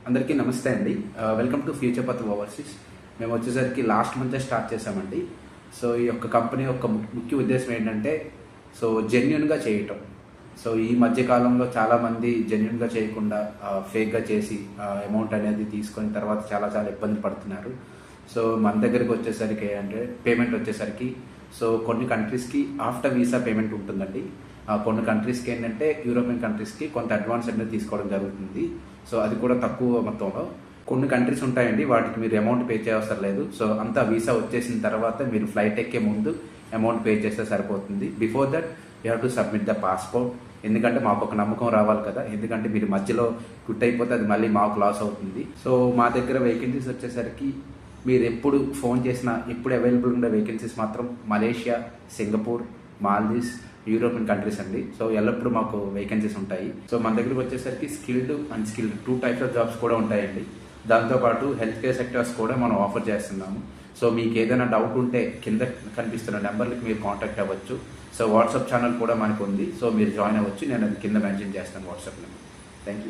అందరికీ నమస్తే అండి. వెల్కమ్ టు ఫ్యూచర్ పత్ ఓవర్సీస్. మేము వచ్చేసరికి లాస్ట్ మంతే స్టార్ట్ చేసామండి. సో ఈ యొక్క కంపెనీ యొక్క ముఖ్య ఉద్దేశం ఏంటంటే జెన్యున్గా చేయటం. సో ఈ మధ్యకాలంలో చాలామంది జెన్యున్గా చేయకుండా ఫేక్గా చేసి అమౌంట్ అనేది తీసుకొని తర్వాత చాలా చాలా ఇబ్బంది పడుతున్నారు. సో మన దగ్గరికి వచ్చేసరికి అంటే పేమెంట్ వచ్చేసరికి కొన్ని కంట్రీస్కి ఆఫ్టర్ వీసా పేమెంట్ ఉంటుందండి. కొన్ని కంట్రీస్కి ఏంటంటే యూరోపియన్ కంట్రీస్కి కొంత అడ్వాన్స్ అనేది తీసుకోవడం జరుగుతుంది. సో అది కూడా తక్కువ మొత్తంలో. కొన్ని కంట్రీస్ ఉంటాయండి, వాటికి మీరు అమౌంట్ పే చేయవసరం లేదు. సో అంతా వీసా వచ్చేసిన తర్వాత మీరు ఫ్లైట్ ఎక్కే ముందు అమౌంట్ పే చేస్తే సరిపోతుంది. Before that you have to submit the passport. ఎందుకంటే మాకు ఒక నమ్మకం రావాలి కదా, ఎందుకంటే మీరు మధ్యలో క్విట్ అయిపోతే అది మళ్ళీ మాకు లాస్ అవుతుంది. సో మా దగ్గర వేకెన్సీస్ వచ్చేసరికి మీరు ఎప్పుడు ఫోన్ చేసినా ఎప్పుడు అవైలబుల్ ఉండే వేకెన్సీస్ మాత్రం Malaysia, Singapore, Maldives, European countries అండి. సో ఎల్లప్పుడూ మాకు వేకెన్సీస్ ఉంటాయి. సో మన దగ్గరకు వచ్చేసరికి skilled, unskilled 2 types of jobs కూడా ఉంటాయండి. దాంతోపాటు హెల్త్ కేర్ సెక్టర్స్ కూడా మనం ఆఫర్ చేస్తున్నాము. సో మీకు ఏదైనా డౌట్ ఉంటే కింద కనిపిస్తున్న నెంబర్లకి మీరు కాంటాక్ట్ అవ్వచ్చు. సో వాట్సాప్ ఛానల్ కూడా మనకు ఉంది. సో మీరు జాయిన్ అవ్వచ్చు. నేను అది కింద మెన్షన్ చేస్తాను వాట్సాప్ నెంబర్.